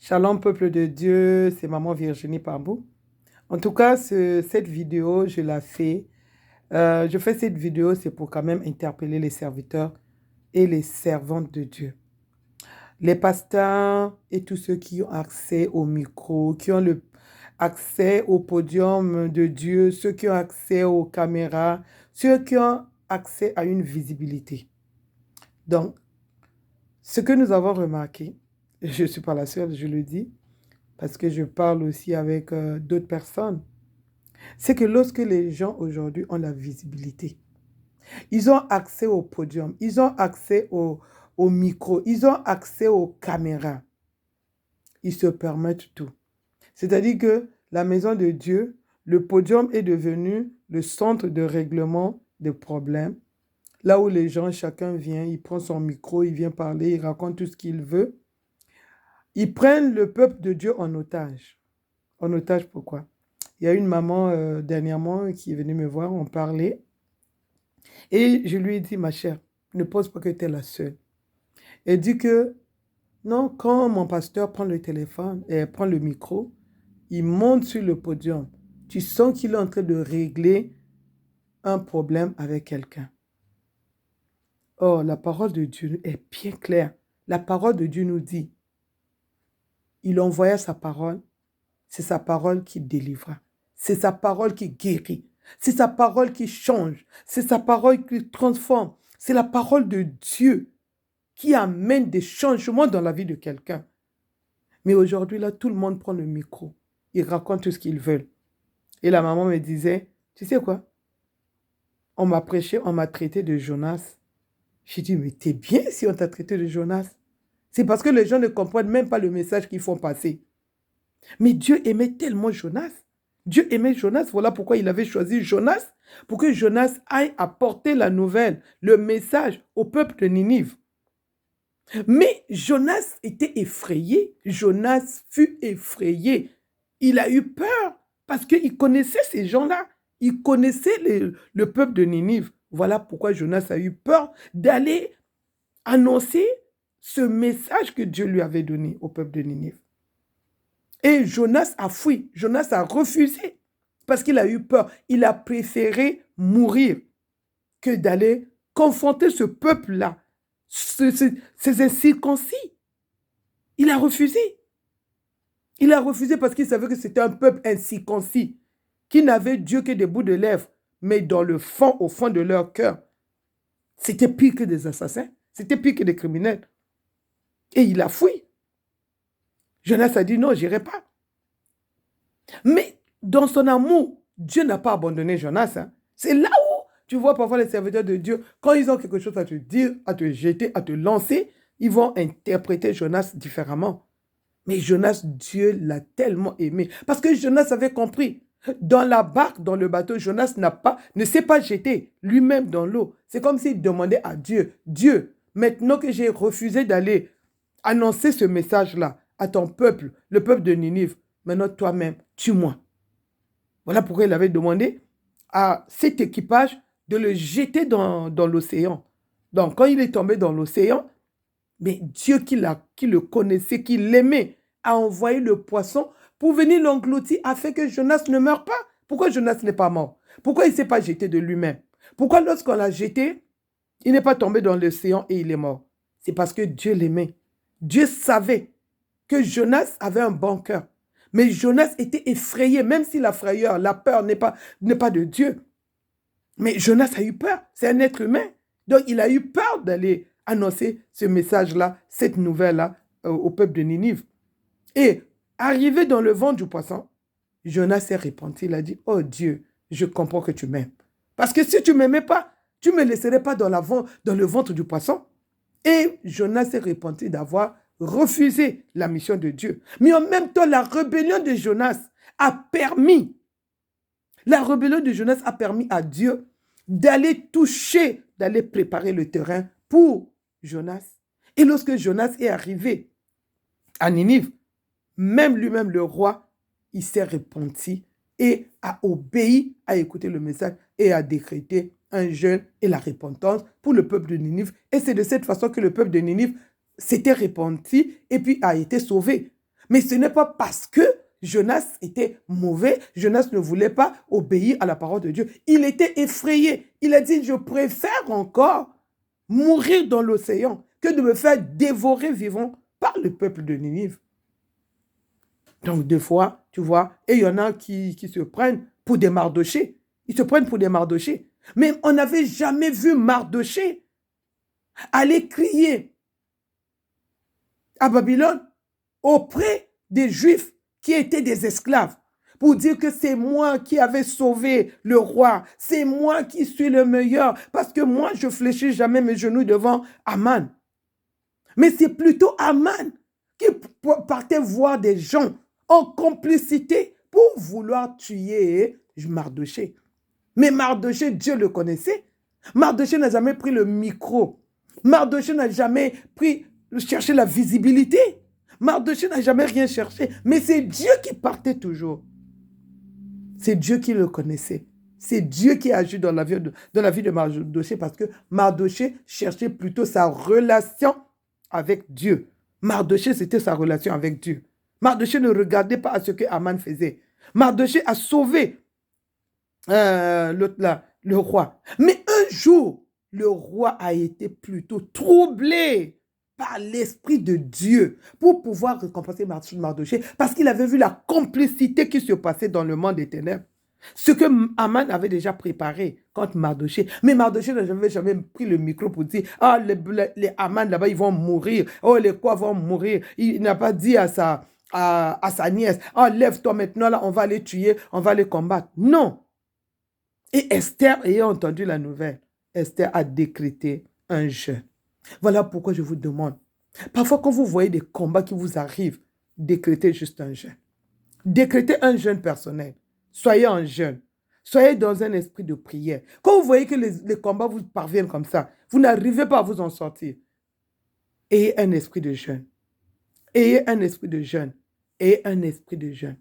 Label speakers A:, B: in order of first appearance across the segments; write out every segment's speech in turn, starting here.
A: Shalom, peuple de Dieu, c'est Maman Virginie Pambou. En tout cas, cette vidéo, je la fais. Je fais cette vidéo, c'est pour quand même interpeller les serviteurs et les servantes de Dieu. Les pasteurs et tous ceux qui ont accès au micro, qui ont accès au podium de Dieu, ceux qui ont accès aux caméras, ceux qui ont accès à une visibilité. Donc, ce que nous avons remarqué, je ne suis pas la seule, je le dis, parce que je parle aussi avec d'autres personnes, c'est que lorsque les gens aujourd'hui ont la visibilité, ils ont accès au podium, ils ont accès au micro, ils ont accès aux caméras, ils se permettent tout. C'est-à-dire que la maison de Dieu, le podium est devenu le centre de règlement des problèmes, là où les gens, chacun vient, il prend son micro, il vient parler, il raconte tout ce qu'il veut. Ils prennent le peuple de Dieu en otage. En otage, pourquoi? Il y a une maman dernièrement qui est venue me voir, on parlait, et je lui ai dit, ma chère, ne pense pas que tu es la seule. Elle dit que, non, quand mon pasteur prend le téléphone et prend le micro, il monte sur le podium. Tu sens qu'il est en train de régler un problème avec quelqu'un. Or, la parole de Dieu est bien claire. La parole de Dieu nous dit, il envoya sa parole, c'est sa parole qui délivra. C'est sa parole qui guérit. C'est sa parole qui change. C'est sa parole qui transforme. C'est la parole de Dieu qui amène des changements dans la vie de quelqu'un. Mais aujourd'hui, là, tout le monde prend le micro. Ils racontent tout ce qu'ils veulent. Et la maman me disait, tu sais quoi? On m'a prêché, on m'a traité de Jonas. J'ai dit, mais t'es bien si on t'a traité de Jonas. C'est parce que les gens ne comprennent même pas le message qu'ils font passer. Mais Dieu aimait tellement Jonas. Dieu aimait Jonas, voilà pourquoi il avait choisi Jonas, pour que Jonas aille apporter la nouvelle, le message au peuple de Ninive. Mais Jonas était effrayé, Jonas fut effrayé. Il a eu peur parce qu'il connaissait ces gens-là, il connaissait le peuple de Ninive. Voilà pourquoi Jonas a eu peur d'aller annoncer ce message que Dieu lui avait donné au peuple de Ninive. Et Jonas a fui, Jonas a refusé parce qu'il a eu peur. Il a préféré mourir que d'aller confronter ce peuple-là, ces incirconcis. Il a refusé. Il a refusé parce qu'il savait que c'était un peuple incirconcis, qui n'avait Dieu que des bouts de lèvres, mais dans le fond, au fond de leur cœur, c'était pire que des assassins, c'était pire que des criminels. Et il a fui. Jonas a dit non, je n'irai pas. Mais dans son amour, Dieu n'a pas abandonné Jonas. Hein. C'est là où tu vois parfois les serviteurs de Dieu, quand ils ont quelque chose à te dire, à te jeter, à te lancer, ils vont interpréter Jonas différemment. Mais Jonas, Dieu l'a tellement aimé. Parce que Jonas avait compris. Dans la barque, dans le bateau, Jonas ne s'est pas jeté lui-même dans l'eau. C'est comme s'il demandait à Dieu, Dieu, maintenant que j'ai refusé d'aller annoncer ce message-là à ton peuple, le peuple de Ninive, maintenant toi-même, tue-moi. Voilà pourquoi il avait demandé à cet équipage de le jeter dans l'océan. Donc, quand il est tombé dans l'océan, mais Dieu qui le connaissait, qui l'aimait, a envoyé le poisson pour venir l'engloutir afin que Jonas ne meure pas. Pourquoi Jonas n'est pas mort? Pourquoi il ne s'est pas jeté de lui-même? Pourquoi lorsqu'on l'a jeté, il n'est pas tombé dans l'océan et il est mort? C'est parce que Dieu l'aimait. Dieu savait que Jonas avait un bon cœur. Mais Jonas était effrayé, même si la frayeur, la peur n'est pas de Dieu. Mais Jonas a eu peur, c'est un être humain. Donc il a eu peur d'aller annoncer ce message-là, cette nouvelle-là au peuple de Ninive. Et arrivé dans le ventre du poisson, Jonas s'est repenti, il a dit, oh Dieu, je comprends que tu m'aimes. Parce que si tu ne m'aimais pas, tu ne me laisserais pas dans le ventre du poisson. Et Jonas s'est repenti d'avoir refusé la mission de Dieu. Mais en même temps, la rébellion de Jonas a permis à Dieu d'aller toucher, d'aller préparer le terrain pour Jonas. Et lorsque Jonas est arrivé à Ninive, même lui-même, le roi, il s'est repenti et a obéi à écouter le message et a décrété un jeûne et la repentance pour le peuple de Ninive. Et c'est de cette façon que le peuple de Ninive s'était repenti et puis a été sauvé. Mais ce n'est pas parce que Jonas était mauvais, Jonas ne voulait pas obéir à la parole de Dieu. Il était effrayé. Il a dit, je préfère encore mourir dans l'océan que de me faire dévorer vivant par le peuple de Ninive. Donc, des fois, tu vois, et il y en a qui se prennent pour des Mardochés. Ils se prennent pour des Mardochés. Mais on n'avait jamais vu Mardoché aller crier à Babylone auprès des Juifs qui étaient des esclaves pour dire que c'est moi qui avais sauvé le roi, c'est moi qui suis le meilleur, parce que moi, je fléchis jamais mes genoux devant Aman. Mais c'est plutôt Aman qui partait voir des gens en complicité pour vouloir tuer Mardoché. Mais Mardoché, Dieu le connaissait. Mardoché n'a jamais pris le micro. Mardoché n'a jamais cherché la visibilité. Mardoché n'a jamais rien cherché. Mais c'est Dieu qui partait toujours. C'est Dieu qui le connaissait. C'est Dieu qui a agi dans la vie de Mardoché parce que Mardoché cherchait plutôt sa relation avec Dieu. Mardoché, c'était sa relation avec Dieu. Mardoché ne regardait pas à ce que Aman faisait. Mardoché a sauvé le roi. Mais un jour, le roi a été plutôt troublé par l'Esprit de Dieu pour pouvoir récompenser Mardoché parce qu'il avait vu la complicité qui se passait dans le monde des ténèbres. Ce que Aman avait déjà préparé contre Mardoché. Mais Mardoché n'a jamais pris le micro pour dire « Ah, les Aman là-bas, ils vont mourir. Oh, les quoi vont mourir. » Il n'a pas dit à sa nièce « Ah, lève-toi maintenant, là, on va les tuer, on va les combattre. » Non. Et Esther, ayant entendu la nouvelle, Esther a décrété un jeûne. Voilà pourquoi je vous demande, parfois quand vous voyez des combats qui vous arrivent, décrétez juste un jeûne. Décrétez un jeûne personnel. Soyez en jeûne. Soyez dans un esprit de prière. Quand vous voyez que les combats vous parviennent comme ça, vous n'arrivez pas à vous en sortir. Ayez un esprit de jeûne. Ayez un esprit de jeûne. Ayez un esprit de jeûne.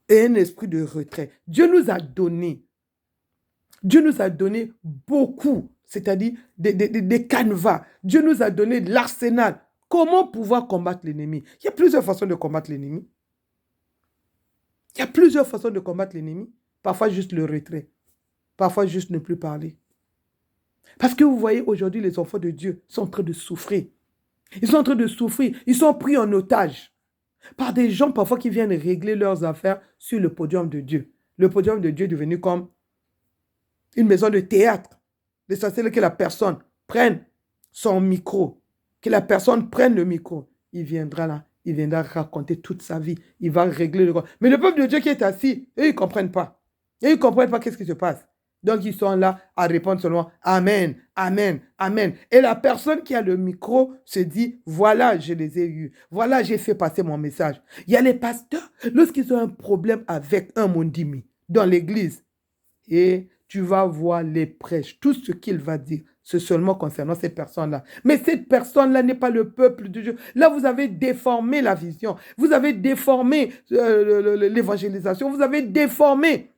A: Et un esprit de retrait. Dieu nous a donné beaucoup, c'est-à-dire des canevas. Dieu nous a donné de l'arsenal. Comment pouvoir combattre l'ennemi? Il y a plusieurs façons de combattre l'ennemi. Il y a plusieurs façons de combattre l'ennemi. Parfois juste le retrait. Parfois juste ne plus parler. Parce que vous voyez, aujourd'hui, les enfants de Dieu sont en train de souffrir. Ils sont en train de souffrir. Ils sont pris en otage par des gens parfois qui viennent régler leurs affaires sur le podium de Dieu. Le podium de Dieu est devenu comme une maison de théâtre. L'essentiel que la personne prenne son micro, que la personne prenne le micro. Il viendra là, il viendra raconter toute sa vie. Il va régler le... Mais le peuple de Dieu qui est assis, eux, ils ne comprennent pas. Et ils ne comprennent pas qu'est-ce qui se passe. Donc, ils sont là à répondre seulement « Amen, Amen, Amen ». Et la personne qui a le micro se dit « Voilà, je les ai eus. Voilà, j'ai fait passer mon message ». Il y a les pasteurs, lorsqu'ils ont un problème avec un mondimi dans l'église, et tu vas voir les prêches, tout ce qu'il va dire, c'est seulement concernant cette personne-là. Mais cette personne-là n'est pas le peuple de Dieu. Là, vous avez déformé la vision. Vous avez déformé l'évangélisation. Vous avez déformé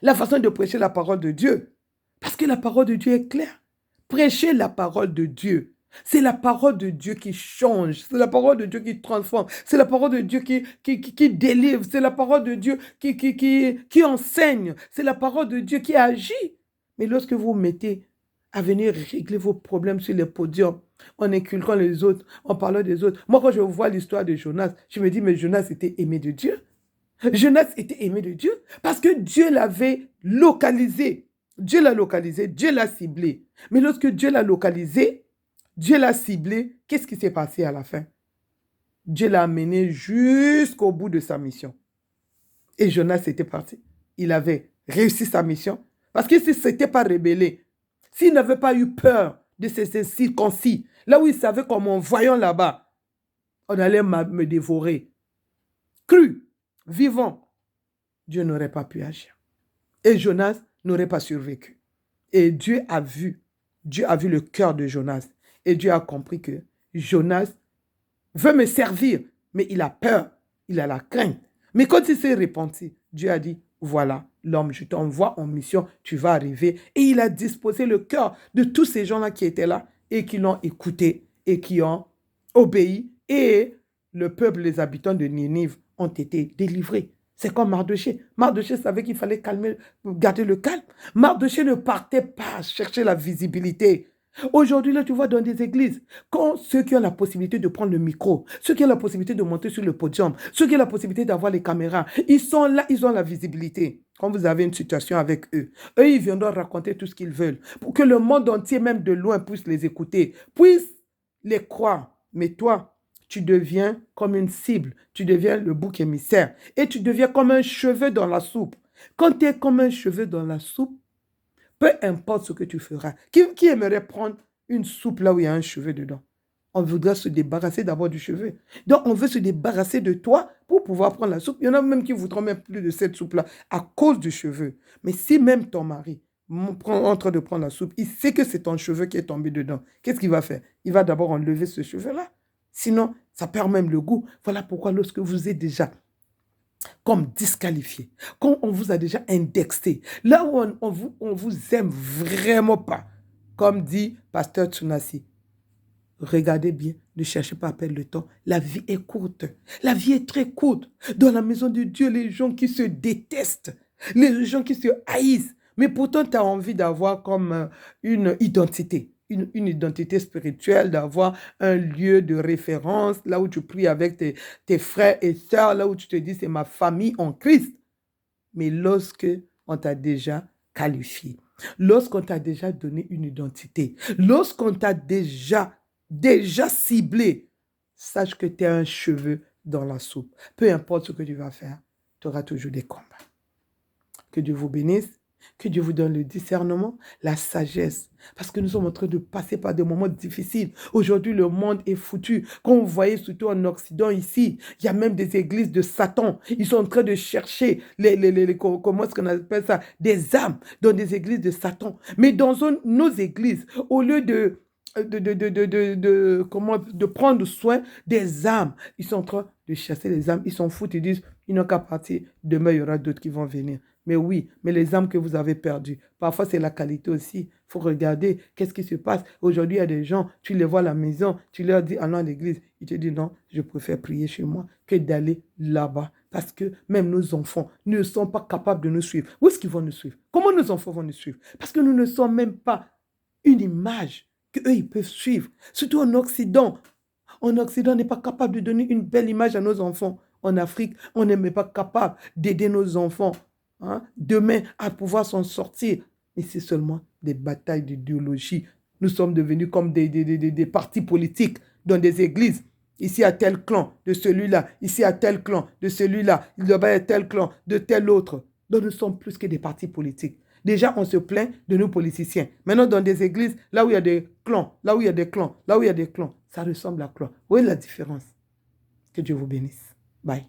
A: la façon de prêcher la parole de Dieu. Parce que la parole de Dieu est claire. Prêchez la parole de Dieu. C'est la parole de Dieu qui change. C'est la parole de Dieu qui transforme. C'est la parole de Dieu qui délivre. C'est la parole de Dieu qui enseigne. C'est la parole de Dieu qui agit. Mais lorsque vous vous mettez à venir régler vos problèmes sur les podiums, en inculquant les autres, en parlant des autres. Moi, quand je vois l'histoire de Jonas, je me dis, mais Jonas était aimé de Dieu. Jonas était aimé de Dieu parce que Dieu l'avait localisé. Dieu l'a localisé, Dieu l'a ciblé. Mais lorsque Dieu l'a localisé, Dieu l'a ciblé, qu'est-ce qui s'est passé à la fin? Dieu l'a amené jusqu'au bout de sa mission. Et Jonas était parti. Il avait réussi sa mission. Parce que s'il ne s'était pas rébellé, s'il n'avait pas eu peur de ces circoncis, là où il savait qu'en m'envoyant là-bas, on allait me dévorer, cru, vivant, Dieu n'aurait pas pu agir. Et Jonas n'aurait pas survécu. Et Dieu a vu le cœur de Jonas. Et Dieu a compris que Jonas veut me servir, mais il a peur, il a la crainte. Mais quand il s'est repenti, Dieu a dit, voilà, l'homme, je t'envoie en mission, tu vas arriver. Et il a disposé le cœur de tous ces gens-là qui étaient là et qui l'ont écouté et qui ont obéi. Et le peuple, les habitants de Ninive ont été délivrés. C'est comme Mardoché. Mardoché savait qu'il fallait garder le calme. Mardoché ne partait pas chercher la visibilité. Aujourd'hui, là, tu vois, dans des églises, quand ceux qui ont la possibilité de prendre le micro, ceux qui ont la possibilité de monter sur le podium, ceux qui ont la possibilité d'avoir les caméras, ils sont là, ils ont la visibilité. Quand vous avez une situation avec eux, ils viendront raconter tout ce qu'ils veulent pour que le monde entier, même de loin, puisse les écouter, puisse les croire. Mais toi, tu deviens comme une cible, tu deviens le bouc émissaire et tu deviens comme un cheveu dans la soupe. Quand tu es comme un cheveu dans la soupe, peu importe ce que tu feras. Qui aimerait prendre une soupe là où il y a un cheveu dedans? On voudra se débarrasser d'abord du cheveu. Donc, on veut se débarrasser de toi pour pouvoir prendre la soupe. Il y en a même qui voudront même plus de cette soupe-là à cause du cheveu. Mais si même ton mari en train de prendre la soupe, il sait que c'est ton cheveu qui est tombé dedans, qu'est-ce qu'il va faire? Il va d'abord enlever ce cheveu-là. Sinon, ça perd même le goût. Voilà pourquoi lorsque vous êtes déjà comme disqualifié, quand on vous a déjà indexé, là où on vous aime vraiment pas, comme dit Pasteur Tsunasi, regardez bien, ne cherchez pas à perdre le temps. La vie est courte. La vie est très courte. Dans la maison de Dieu, les gens qui se détestent, les gens qui se haïssent, mais pourtant tu as envie d'avoir comme une identité. Une identité spirituelle, d'avoir un lieu de référence, là où tu pries avec tes frères et sœurs, là où tu te dis c'est ma famille en Christ. Mais lorsque on t'a déjà qualifié, lorsqu'on t'a déjà donné une identité, lorsqu'on t'a déjà ciblé, sache que tu es un cheveu dans la soupe. Peu importe ce que tu vas faire, tu auras toujours des combats. Que Dieu vous bénisse, que Dieu vous donne le discernement, la sagesse. Parce que nous sommes en train de passer par des moments difficiles. Aujourd'hui, le monde est foutu. Quand vous voyez, surtout en Occident, ici, il y a même des églises de Satan. Ils sont en train de chercher, comment est-ce qu'on appelle ça, des âmes dans des églises de Satan. Mais dans nos églises, au lieu de prendre soin des âmes, ils sont en train de chasser les âmes. Ils s'en foutent, ils disent, ils n'ont qu'à partir. Demain, il y aura d'autres qui vont venir. Mais oui, mais les âmes que vous avez perdues, parfois c'est la qualité aussi. Il faut regarder qu'est-ce qui se passe. Aujourd'hui, il y a des gens, tu les vois à la maison, tu leur dis allons à l'église. Ils te disent non, je préfère prier chez moi que d'aller là-bas. Parce que même nos enfants ne sont pas capables de nous suivre. Où est-ce qu'ils vont nous suivre? Comment nos enfants vont nous suivre? Parce que nous ne sommes même pas une image qu'eux, ils peuvent suivre. Surtout en Occident. En Occident, on n'est pas capable de donner une belle image à nos enfants. En Afrique, on n'est même pas capable d'aider nos enfants demain à pouvoir s'en sortir. Mais c'est seulement des batailles d'idéologie. Nous sommes devenus comme des partis politiques dans des églises. Ici à tel clan de celui-là, ici à tel clan de celui-là, il doit y avoir tel clan de tel autre. Donc nous sommes plus que des partis politiques. Déjà, on se plaint de nos politiciens. Maintenant, dans des églises, là où il y a des clans, là où il y a des clans, là où il y a des clans, ça ressemble à quoi? Où est la différence? Que Dieu vous bénisse. Bye.